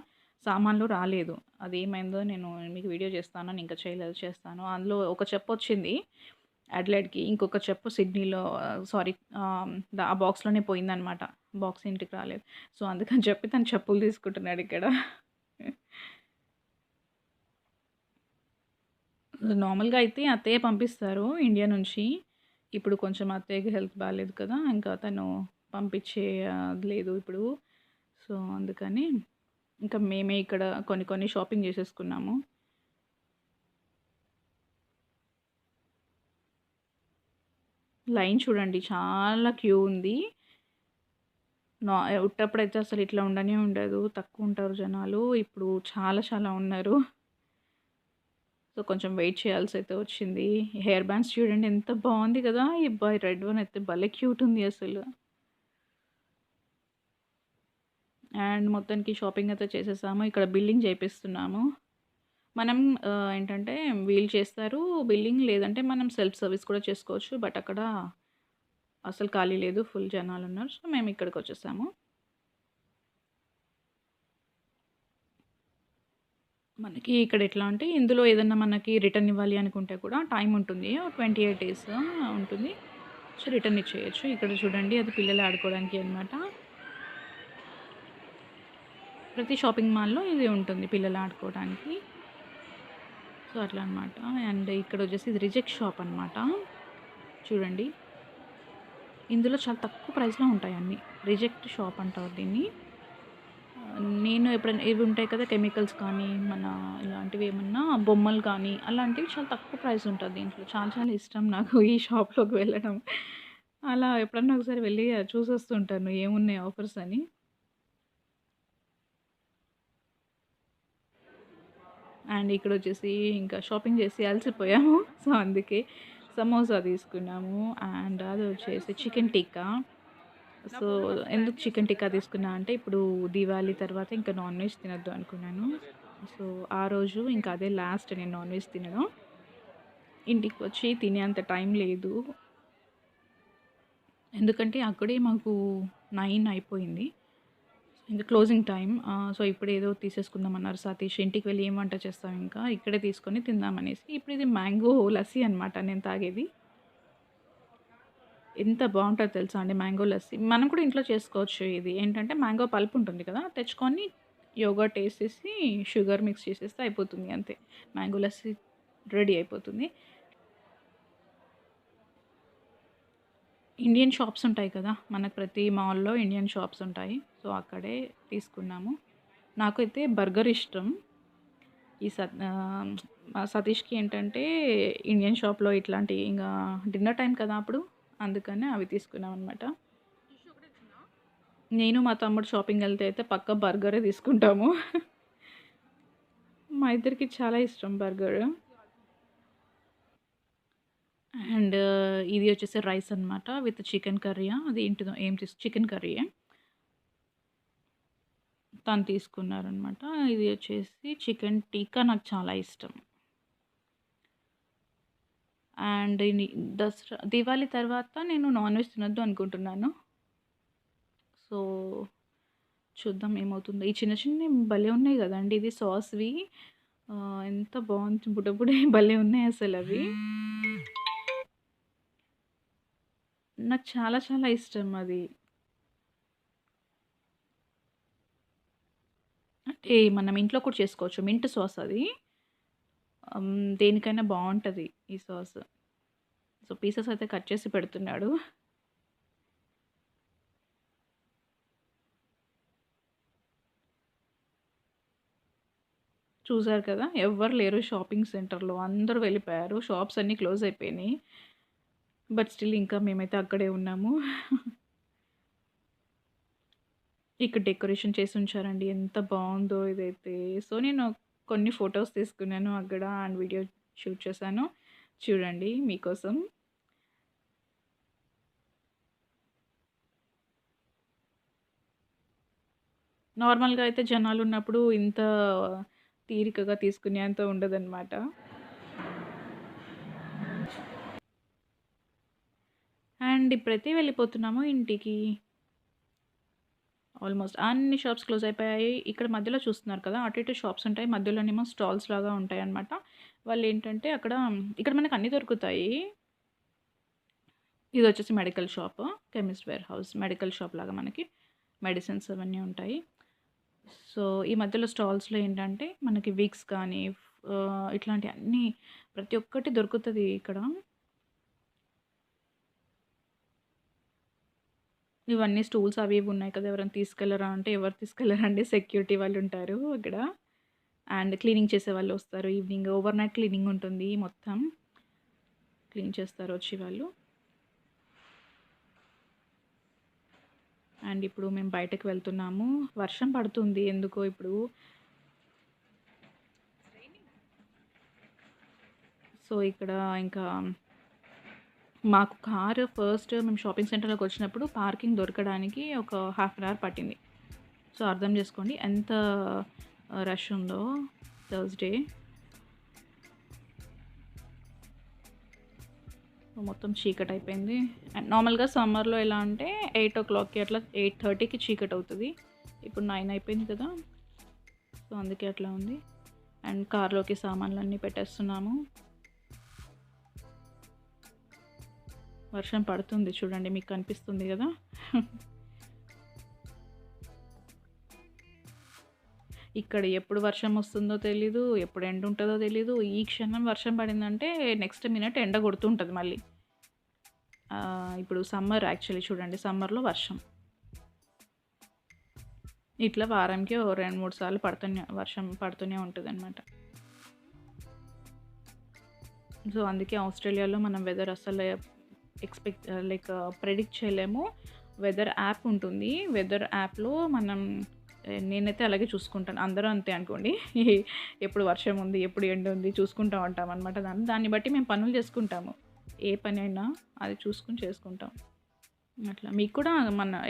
సామాన్లు రాలేదు. అదేమైందో నేను మీకు వీడియో చేస్తాను. నేను ఇంకా చేయలేదు చేస్తాను. అందులో ఒక చెప్పొచ్చింది అడిలైడ్‌కి. ఇంకొక చెప్పు సిడ్నీలో సారీ ఆ బాక్స్‌లోనే పోయిందనమాట. బాక్స్ ఇంటికి రాలేదు. సో, అందుకని చెప్పి తను చెప్పులు తీసుకుంటున్నాడిక్కడ. నార్మల్‌గా అయితే అత్తయ్య పంపిస్తారు ఇండియా నుంచి. ఇప్పుడు కొంచెం అత్తయ్యకి హెల్త్ బాలేదు కదా! ఇంకా తను పంపించే లేదు ఇప్పుడు. సో, అందుకని ఇంకా మేమే ఇక్కడ కొన్ని షాపింగ్ చేసేసుకున్నాము. లైన్ చూడండి చాలా క్యూ ఉంది. నా ఉట్టప్పుడైతే అసలు ఇట్లా ఉండనే ఉండదు. తక్కువుంటారు జనాలు. ఇప్పుడు చాలా ఉన్నారు. సో, కొంచెం వెయిట్ చేయాల్సయితే వచ్చింది. హెయిర్ బ్యాండ్స్ చూడండి ఎంత బావుంది కదా! ఈ రెడ్ వన్ అయితే భలే క్యూట్ ఉంది అసలు. అండ్ మొత్తానికి షాపింగ్ అయితే చేసేసాము. ఇక్కడ బిల్లింగ్ చేపిస్తున్నాము. మనం ఏంటంటే వీళ్ళు చేస్తారు బిల్లింగ్. లేదంటే మనం సెల్ఫ్ సర్వీస్ కూడా చేసుకోవచ్చు. బట్ అక్కడ అసలు ఖాళీ లేదు. ఫుల్ జనాలున్నారు. సో, మేము ఇక్కడికొచ్చేసాము. మనకి ఇక్కడ ఎట్లా అంటే ఇందులో ఏదన్నా మనకి రిటర్న్ ఇవ్వాలి అనుకుంటే కూడా టైం ఉంటుంది. 28 డేస్ ఉంటుంది. సో, రిటర్న్ ఇచ్చేయొచ్చు. ఇక్కడ చూడండి అది పిల్లలు ఆడుకోవడానికి అనమాట. ప్రతి షాపింగ్ మాల్‌లో ఇది ఉంటుంది పిల్లలు ఆడుకోవడానికి. సో, అట్లా అనమాట. అండ్ ఇక్కడొచ్చేసి ఇది రిజెక్ట్ షాప్ అనమాట. చూడండి. ఇందులో చాలా తక్కువ ప్రైస్‌లో ఉంటాయి అన్నీ. రిజెక్ట్ షాప్ అంటారు దీన్ని. నేను ఎప్పుడైనా ఇవి ఉంటాయి కదా! కెమికల్స్ కానీ, మన ఇలాంటివి ఏమన్నా బొమ్మలు కానీ, అలాంటివి చాలా తక్కువ ప్రైస్ ఉంటది దీంట్లో. చాలా చాలా ఇష్టం నాకు ఈ షాప్‌లోకి వెళ్ళడం. అలా ఎప్పుడన్నా ఒకసారి వెళ్ళి చూసొస్తుంటాను ఏమున్నాయి ఆఫర్స్ అని. అండ్ ఇక్కడొచ్చేసి ఇంకా షాపింగ్ చేసి అలసిపోయాము. సో, అందుకే సమోసా తీసుకున్నాము. అండ్ అదొచ్చేసి చికెన్ టిక్కా. సో, ఎందుకు చికెన్ టిక్కా తీసుకున్నా అంటే, ఇప్పుడు దీవాళి తర్వాత ఇంకా నాన్ వెజ్ తినొద్దు అనుకున్నాను. సో, ఆ రోజు ఇంకా అదే లాస్ట్ నేను నాన్ వెజ్ తినడం. ఇంటికి వచ్చి తినేంత టైం లేదు. ఎందుకంటే అక్కడే మాకు 9 అయిపోయింది. ఇంక క్లోజింగ్ టైమ్. సో, ఇప్పుడేదో తీసేసుకుందామన్నారు సతీష్. ఇంటికి వెళ్ళి ఏం వంట చేస్తాం ఇంకా, ఇక్కడే తీసుకొని తిందామనేసి. ఇప్పుడు ఇది మ్యాంగో లస్సీ అనమాట నేను తాగేది. ఎంత బావుంటదో తెలుసా అండి మ్యాంగో లస్సీ. మనం కూడా ఇంట్లో చేసుకోవచ్చు ఇది. ఏంటంటే మ్యాంగో పల్ప్ ఉంటుంది కదా! తెచ్చుకొని యోగర్ట్ ఏసేసి, షుగర్ మిక్స్ చేసేస్తే అయిపోతుంది అంతే. మ్యాంగో లస్సీ రెడీ అయిపోతుంది. ఇండియన్ షాప్స్ ఉంటాయి కదా! మనకు ప్రతి మాల్‌లో ఇండియన్ షాప్స్ ఉంటాయి. సో, అక్కడే తీసుకున్నాము. నాకైతే బర్గర్ ఇష్టం. మా సతీష్‌కి ఏంటంటే ఇండియన్ షాప్‌లో ఇట్లాంటి ఇంగా డిన్నర్ టైమ్ కదా! అప్పుడు. అందుకని అవి తీసుకున్నామనమాట. నేను మా తమ్ముడు షాపింగ్‌కెళ్తే అయితే పక్కా బర్గరే తీసుకుంటాము. మా ఇద్దరికి చాలా ఇష్టం బర్గరు. అండ్ ఇది వచ్చేసి రైస్ అనమాట విత్ చికెన్ కర్రీయా అదేంటిదో ఏం చికెన్ కర్రీయే. తను తీసుకున్నారనమాట. ఇది వచ్చేసి చికెన్ టిక్కా నాకు చాలా ఇష్టం. అండ్ దీవాళి తర్వాత నేను నాన్ వెజ్ తినొద్దు అనుకుంటున్నాను. సో, చూద్దాం ఏమవుతుందో. ఈ చిన్న చిన్నవి భలే ఉన్నాయి గదండీ! ఇది సాస్‌వి. ఎంత బావుంది బుడ్డ బుడ్డయి భలే ఉన్నాయి అసలవి. నాకు చాలా చాలా ఇష్టం అది. అంటే మనం ఇంట్లో కూడా చేసుకోవచ్చు. మింట్ సాస్ అది. దేనికైనా బావుంటది ఈ సాస్. సో, పీసెస్ అయితే కట్ చేసి పెడుతున్నాడు. చూసారు కదా! ఎవ్వరు లేరు షాపింగ్ సెంటర్‌లో. అందరూ వెళ్ళిపోయారు. షాప్స్ అన్నీ క్లోజ్ అయిపోయినాయి. బట్ స్టిల్ ఇంకా మేమైతే అక్కడే ఉన్నాము. ఇక్కడ డెకరేషన్ చేసి ఉంచారండి. ఎంత బావుందో ఇదైతే. సో, నేను కొన్ని ఫోటోస్ తీసుకున్నాను అక్కడ అండ్ వీడియో షూట్ చేశాను. చూడండి మీకోసం. నార్మల్‌గా అయితే జనాలున్నప్పుడు ఇంత తీరికగా తీసుకునేంత ఉండదనమాట. అండ్ ఇప్పుడైతే వెళ్ళిపోతున్నాము ఇంటికి. ఆల్మోస్ట్ అన్ని షాప్స్ క్లోజ్ అయిపోయాయి. ఇక్కడ మధ్యలో చూస్తున్నారు కదా! అటు ఇటు షాప్స్ ఉంటాయి. మధ్యలోనేమో స్టాల్స్ లాగా ఉంటాయన్నమాట. వాళ్ళేంటంటే అక్కడ ఇక్కడ మనకు అన్నీ దొరుకుతాయి. ఇదొచ్చేసి medical shop. Chemist warehouse. Medical shop లాగా మనకి మెడిసిన్స్ అవన్నీ ఉంటాయి. సో, ఈ మధ్యలో స్టాల్స్‌లో ఏంటంటే మనకి విగ్స్ కానీ ఇట్లాంటియన్నీ ప్రతి ఒక్కటి దొరుకుతది ఇక్కడ. ఇవన్నీ స్టూల్స్ అవి ఇవి ఉన్నాయి కదా! ఎవరైనా తీసుకెళ్లరా అంటే ఎవరు తీసుకెళ్లరండి. సెక్యూరిటీ వాళ్ళుంటారు ఇక్కడ. అండ్ క్లీనింగ్ చేసేవాళ్ళు వస్తారు. ఈవినింగ్ ఓవర్‌నైట్ క్లీనింగ్ ఉంటుంది మొత్తం. క్లీన్ చేస్తారు వచ్చి వాళ్ళు. అండ్ ఇప్పుడు మేము బయటకి వెళ్తున్నాము. వర్షం పడుతుంది ఎందుకో ఇప్పుడు. సో, ఇక్కడ ఇంకా మాకు కారు ఫస్ట్ మేము షాపింగ్ సెంటర్‌లోకొచ్చినప్పుడు పార్కింగ్ దొరకడానికి ఒక హాఫ్ అన్ అవర్ పట్టింది. సో, అర్థం చేసుకోండి ఎంత రష్ ఉందో థర్స్‌డే. మొత్తం చీకటయిపోయింది. అండ్ నార్మల్‌గా సమ్మర్‌లో ఎలా అంటే 8:00కి అట్లా 8:30కి చీకటవుతది. ఇప్పుడు 9 అయిపోయింది కదా! సో, అందుకే అట్లా ఉంది. అండ్ కార్లోకి సామాన్లన్నీ పెట్టేస్తున్నాము. వర్షం పడుతుంది చూడండి, మీకు కనిపిస్తుంది కదా. ఇక్కడ ఎప్పుడు వర్షం వస్తుందో తెలీదు, ఎప్పుడు ఎండ ఉంటుందో తెలీదు. ఈ క్షణం వర్షం పడిందంటే నెక్స్ట్ మినిట్ ఎండ కొడుతుంటుంది మళ్ళీ. ఇప్పుడు సమ్మర్ యాక్చువల్లీ చూడండి, సమ్మర్లో వర్షం ఇట్లా వారానికి 2-3 సార్లు వర్షం పడుతూనే ఉంటుంది అనమాట. సో అందుకే ఆస్ట్రేలియాలో మనం వెదర్ అసలు ప్రెడిక్ట్ చేయలేము. వెదర్ యాప్ ఉంటుంది. వెదర్ యాప్లో నేనైతే అలాగే చూసుకుంటాను, అందరూ అంతే అనుకోండి. ఎప్పుడు వర్షం ఉంది, ఎప్పుడు ఎండ ఉంది చూసుకుంటూ ఉంటాం అనమాట. దాన్ని బట్టి మేము పనులు చేసుకుంటాము. ఏ పని అయినా అది చూసుకుని చేసుకుంటాం. అట్లా మీకు కూడా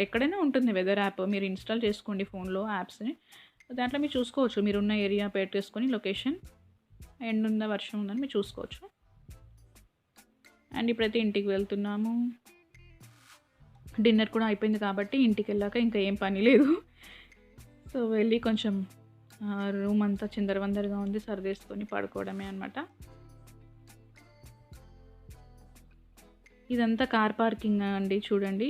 ఎక్కడైనా ఉంటుంది వెదర్ యాప్, మీరు ఇన్స్టాల్ చేసుకోండి ఫోన్లో యాప్స్ని. దాంట్లో మీరు చూసుకోవచ్చు, మీరున్న ఏరియా పెట్టేసుకొని లొకేషన్, ఎండ ఉందా వర్షం ఉందని మీరు చూసుకోవచ్చు. అండ్ ఇప్పుడైతే ఇంటికి వెళ్తున్నాము. డిన్నర్ కూడా అయిపోయింది కాబట్టి ఇంటికి వెళ్ళాక ఇంకా ఏం పని లేదు. సో వెళ్ళి కొంచెం రూమ్ అంతా చిందరవందరగా ఉంది, సర్దేసుకొని పడుకోవడమే అనమాట. ఇదంతా కార్ పార్కింగ్ అండి చూడండి.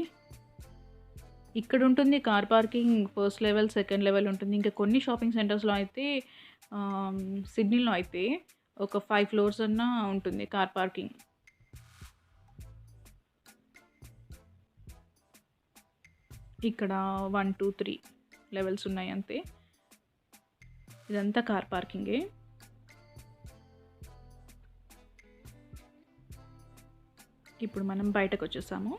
ఇక్కడ ఉంటుంది car parking, first level, second level ఉంటుంది. ఇంకా కొన్ని షాపింగ్ సెంటర్స్లో అయితే, సిడ్నీలో అయితే ఒక 5 ఫ్లోర్స్ అన్నా ఉంటుంది కార్ పార్కింగ్. ఇక్కడ 1, 2, 3 లెవెల్స్ ఉన్నాయి అంతే. ఇదంతా కార్ పార్కింగే. ఇప్పుడు మనం బయటకు వచ్చేసాము.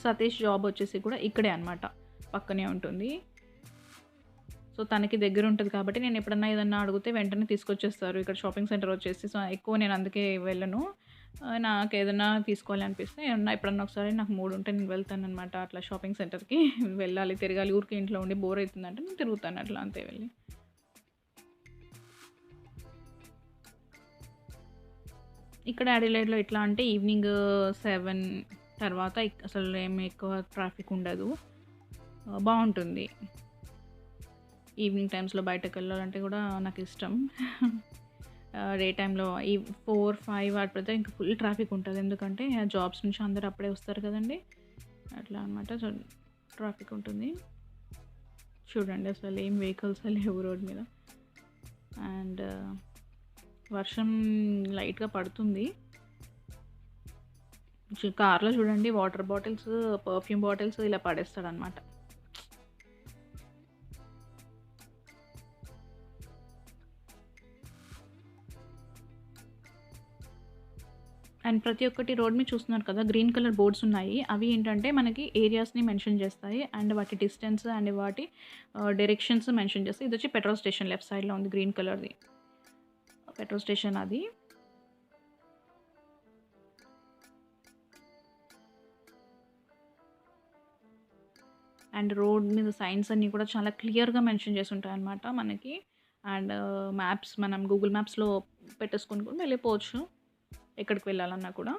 సతీష్ జాబ్ వచ్చేసి కూడా ఇక్కడే అనమాట, పక్కనే ఉంటుంది. సో తనకి దగ్గర ఉంటుంది కాబట్టి నేను ఎప్పుడన్నా ఏదన్నా అడిగితే వెంటనే తీసుకొచ్చేస్తారు ఇక్కడ షాపింగ్ సెంటర్ వచ్చేసి. సో ఎక్కువ నేను అందుకే వెళ్ళను. నాకు ఏదైనా తీసుకోవాలి అనిపిస్తే ఎప్పుడన్నా ఒకసారి నాకు మూడ్ ఉంటే నేను వెళ్తాను అనమాట అట్లా షాపింగ్ సెంటర్కి. వెళ్ళాలి, తిరగాలి, ఊరికి ఇంట్లో ఉండి బోర్ అవుతుందంటే నేను తిరుగుతాను అట్లా అంతే వెళ్ళి. ఇక్కడ అడిలైడ్లో ఎట్లా అంటే ఈవినింగ్ 7 తర్వాత అసలు ఏమి ఎక్కువ ట్రాఫిక్ ఉండదు, బాగుంటుంది. ఈవినింగ్ టైమ్స్లో బయటకు వెళ్ళాలంటే కూడా నాకు ఇష్టం. డే టైంలో ఈ 4-5 వాటిపైతే ఇంకా ఫుల్ ట్రాఫిక్ ఉంటుంది, ఎందుకంటే జాబ్స్ నుంచి అందరూ అప్పుడే వస్తారు కదండి, అట్లా అనమాట. ట్రాఫిక్ ఉంటుంది చూడండి, అసలు ఏం వెహికల్స్ లేవు రోడ్ మీద. అండ్ వర్షం లైట్గా పడుతుంది. కార్లో చూడండి వాటర్ బాటిల్స్, పర్ఫ్యూమ్ బాటిల్స్ ఇలా పడేస్తాడు అనమాట. అండ్ ప్రతి ఒక్కటి రోడ్ మీద చూస్తున్నారు కదా, గ్రీన్ కలర్ బోర్డ్స్ ఉన్నాయి. అవి ఏంటంటే మనకి ఏరియాస్ని మెన్షన్ చేస్తాయి అండ్ వాటి డిస్టెన్స్ అండ్ వాటి డైరెక్షన్స్ మెన్షన్ చేస్తాయి. ఇది వచ్చి పెట్రోల్ స్టేషన్, లెఫ్ట్ సైడ్లో ఉంది గ్రీన్ కలర్ది పెట్రోల్ స్టేషన్ అది. అండ్ రోడ్ మీద సైన్స్ అన్నీ కూడా చాలా క్లియర్గా మెన్షన్ చేసి ఉంటాయి అన్నమాట మనకి. అండ్ మ్యాప్స్ మనం గూగుల్ మ్యాప్స్లో పెట్టేసుకొని కూడా వెళ్ళిపోవచ్చు ఎక్కడికి వెళ్ళాలన్నా కూడా.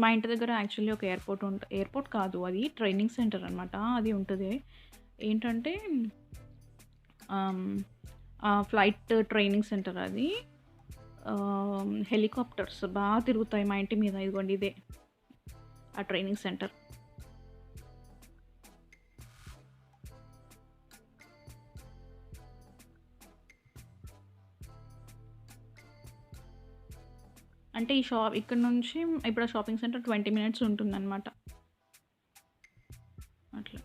మా ఇంటి దగ్గర యాక్చువల్లీ ఒక ఎయిర్పోర్ట్ కాదు, అది ట్రైనింగ్ సెంటర్ అనమాట. అది ఉంటుంది ఏంటంటే ఫ్లైట్ ట్రైనింగ్ సెంటర్ అది. హెలికాప్టర్స్ బాగా తిరుగుతాయి మా ఇంటి మీద. ఇదిగోండి ఇదే ఆ ట్రైనింగ్ సెంటర్. అంటే ఈ ఇక్కడ నుంచి ఇప్పుడు ఆ షాపింగ్ సెంటర్ 20 minutes ఉంటుందన్నమాట అట్లా.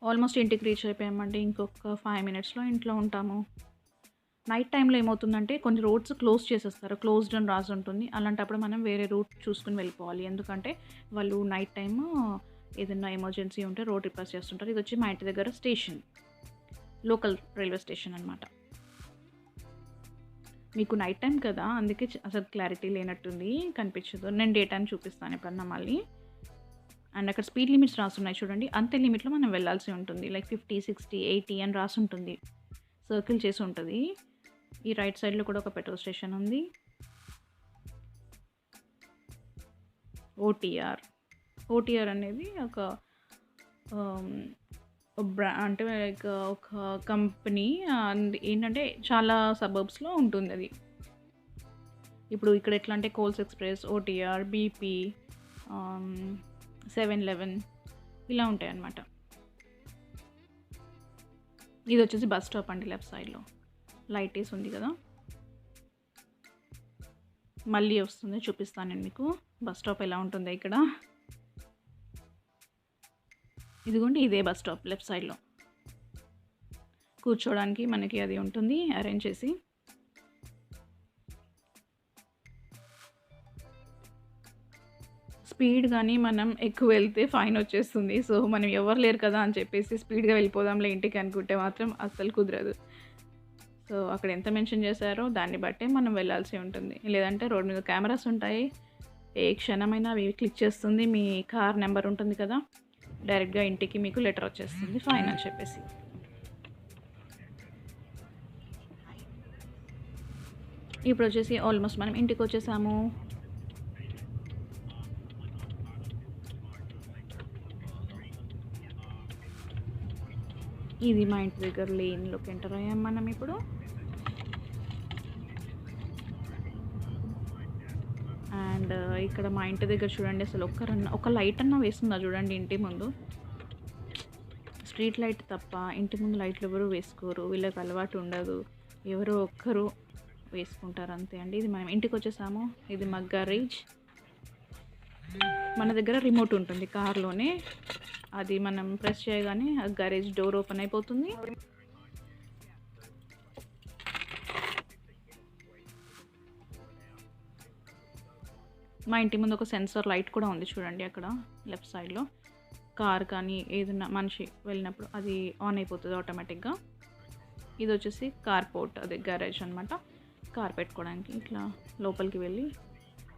ఆల్మోస్ట్ ఇంటికి రీచ్ అయిపోయామంటే ఇంకొక 5 minutesలో ఇంట్లో ఉంటాము. నైట్ టైంలో ఏమవుతుందంటే కొన్ని రోడ్స్ క్లోజ్ చేసేస్తారు, క్లోజ్డ్ అని రాసి ఉంటుంది. అలాంటప్పుడు మనం వేరే రూట్ చూసుకుని వెళ్ళిపోవాలి, ఎందుకంటే వాళ్ళు నైట్ టైము ఏదైనా ఎమర్జెన్సీ ఉంటే రోడ్ రిపేర్ చేస్తుంటారు. ఇది వచ్చి మా ఇంటి దగ్గర స్టేషన్, లోకల్ రైల్వే స్టేషన్ అనమాట. మీకు నైట్ టైం కదా, అందుకే అసలు క్లారిటీ లేనట్టుంది, కనిపించదు. నేను డే టైం చూపిస్తాను ఎప్పుడన్నా మళ్ళీ. అండ్ అక్కడ స్పీడ్ లిమిట్స్ రాస్తున్నాయి చూడండి, అంతే లిమిట్లో మనం వెళ్ళాల్సి ఉంటుంది. లైక్ 50, 60, 80 అని రాసి ఉంటుంది, సర్కిల్ చేసి ఉంటుంది. ఈ రైట్ సైడ్లో కూడా ఒక పెట్రోల్ స్టేషన్ ఉంది. ఓటీఆర్. ఓటీఆర్ అనేది ఒక ఆహ్, అంటే లైక్ ఒక కంపెనీ. అండ్ ఏంటంటే చాలా సబర్బ్స్‌లో ఉంటుందది. ఇప్పుడు ఇక్కడ ఎట్లా అంటే కోల్స్ ఎక్స్‌ప్రెస్, ఓటీఆర్, బీపీ, ఆహ్, 7-Eleven ఇలా ఉంటాయన్నమాట. ఇదొచ్చేసి బస్ స్టాప్ అండి లెఫ్ట్ సైడ్‌లో. లైట్ ఏసి ఉంది కదా! మళ్ళీ వస్తుంది చూపిస్తాను నేను మీకు. బస్ స్టాప్ ఎలా ఉంటుందో ఇక్కడ. ఇదిగోండి ఇదే బస్ స్టాప్ లెఫ్ట్ సైడ్‌లో. కూర్చోవడానికి మనకి అది ఉంటుంది అరేంజ్ చేసి. స్పీడ్ గానీ మనం ఎక్కువ వెళ్తే ఫైన్ వచ్చేస్తుంది. సో, మనం ఎవరు లేరు కదా అని చెప్పేసి స్పీడ్‌గా వెళ్ళిపోదాంలే ఇంటికి అనుకుంటే మాత్రం అస్సలు కుదరదు. సో, అక్కడ ఎంత మెన్షన్ చేశారో దాన్ని బట్టే మనం వెళ్ళాల్సి ఉంటుంది. లేదంటే రోడ్ మీద కెమెరాస్ ఉంటాయి. ఏ క్షణమైనా అవి క్లిక్ చేస్తుంది. మీ కార్ నెంబర్ ఉంటుంది కదా! డైరెక్ట్‌గా ఇంటికి మీకు లెటర్ వచ్చేస్తుంది ఫైన్ అని చెప్పేసి. ఇప్పుడొచ్చేసి ఆల్మోస్ట్ మనం ఇంటికొచ్చేసాము. ఇది మా ఇంటి దగ్గర లేన్‌లోకి ఎంటర్ అయ్యాం మనం ఇప్పుడు. అండ్ ఇక్కడ మా ఇంటి దగ్గర చూడండి అసలు ఒక లైట్ అన్నా వేస్తుందా చూడండి ఇంటి ముందు. స్ట్రీట్ లైట్ తప్ప ఇంటి ముందు లైట్లు ఎవరు వేసుకోరు. వీళ్ళకి అలవాటు ఉండదు. ఎవరో ఒక్కరు వేసుకుంటారు అంతే అండి. ఇది మనం ఇంటికొచ్చేసాము. ఇది మా గరేజ్. మన దగ్గర రిమోట్ ఉంటుంది కార్‌లోనే. అది మనం ప్రెస్ చేయగానే ఆ గరేజ్ డోర్ ఓపెన్ అయిపోతుంది. మా ఇంటి ముందు ఒక సెన్సార్ లైట్ కూడా ఉంది చూడండి అక్కడ లెఫ్ట్ సైడ్‌లో. కార్ కానీ ఏదైనా మనిషి వెళ్ళినప్పుడు అది ఆన్ అయిపోతుంది ఆటోమేటిక్‌గా. ఇది వచ్చేసి కార్ పోర్ట్, అదే గ్యారేజ్ అనమాట. కార్ పెట్టుకోవడానికి ఇట్లా లోపలికి వెళ్ళి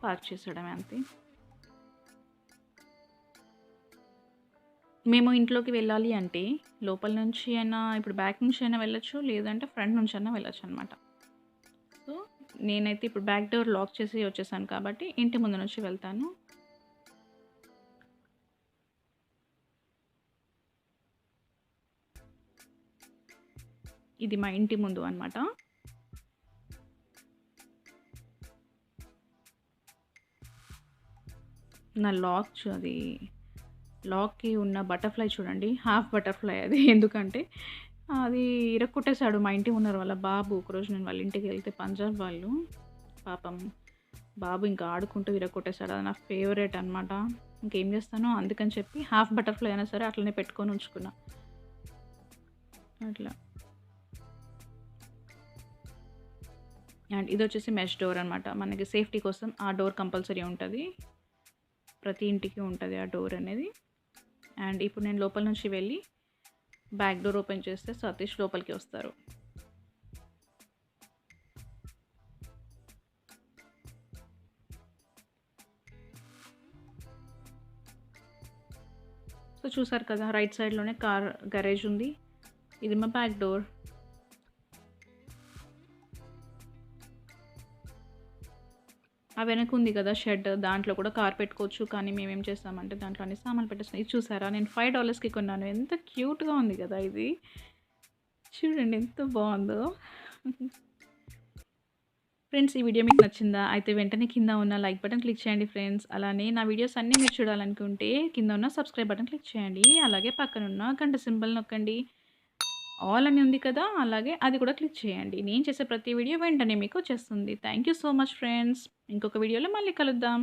పార్క్ చేసేయడమే అంతే. మేము ఇంట్లోకి వెళ్ళాలి అంటే లోపల నుంచి అయినా, ఇప్పుడు బ్యాక్ నుంచి అయినా వెళ్ళొచ్చు, లేదంటే ఫ్రంట్ నుంచి అయినా వెళ్ళొచ్చు అనమాట. సో, నేనైతే ఇప్పుడు బ్యాక్ డోర్ లాక్ చేసి వచ్చేసాను కాబట్టి ఇంటి ముందు నుంచి వెళ్తాను. ఇది మా ఇంటి ముందు అనమాట. నా లాక్‌కి ఉన్న బటర్‌ఫ్లై చూడండి. హాఫ్ బటర్‌ఫ్లై అది. ఎందుకంటే అది ఇరక్కొట్టేసాడు మా ఇంటి ఓనర్ వాళ్ళ బాబు. ఒకరోజు నేను వాళ్ళ ఇంటికి వెళ్తే పంజాబ్ వాళ్ళు. పాపం బాబు ఇంకా ఆడుకుంటూ విరగొట్టేసాడు. అది నా ఫేవరెట్ అనమాట. ఇంకేం చేస్తాను అందుకని చెప్పి హాఫ్ బటర్‌ఫ్లై అయినా సరే అట్లనే పెట్టుకొని ఉంచుకున్నా. అట్లా. అండ్ ఇదొచ్చేసి మెష్ డోర్ అనమాట. మనకి సేఫ్టీ కోసం ఆ డోర్ కంపల్సరీ ఉంటది. ప్రతి ఇంటికి ఉంటది ఆ డోర్ అనేది. అండ్ ఇప్పుడు నేను లోపల నుంచి వెళ్ళి బ్యాక్ డోర్ ఓపెన్ చేస్తే సతీష్ లోపలికి వస్తారు. సో, చూసారు కదా రైట్ సైడ్‌లోనే కార్ గరేజ్ ఉంది. ఇది మా బ్యాక్ డోర్. ఆ వెనక ఉంది కదా షెడ్, దాంట్లో కూడా కార్ పెట్టుకోవచ్చు. కానీ మేమేం చేస్తామంటే దాంట్లో అన్ని సామాన్లు పెట్టేస్తాం. ఇది చూసారా నేను $5కి కొన్నాను. ఎంత క్యూట్‌గా ఉంది కదా ఇది. చూడండి ఎంత బాగుందో. ఫ్రెండ్స్, ఈ వీడియో మీకు నచ్చిందా? అయితే వెంటనే కింద ఉన్న లైక్ బటన్ క్లిక్ చేయండి ఫ్రెండ్స్. అలానే నా వీడియోస్ అన్నీ మీరు చూడాలనుకుంటే కింద ఉన్న సబ్స్క్రైబ్ బటన్ క్లిక్ చేయండి. అలాగే పక్కనున్న గంట సింబల్ నొక్కండి. ఆల్ అని ఉంది కదా, అలాగే అది కూడా క్లిక్ చేయండి. నేను చేసే ప్రతి వీడియో వెంటనే మీకు వచ్చేస్తుంది. Thank you so much friends. ఇంకొక వీడియోలో మళ్ళీ కలుద్దాం.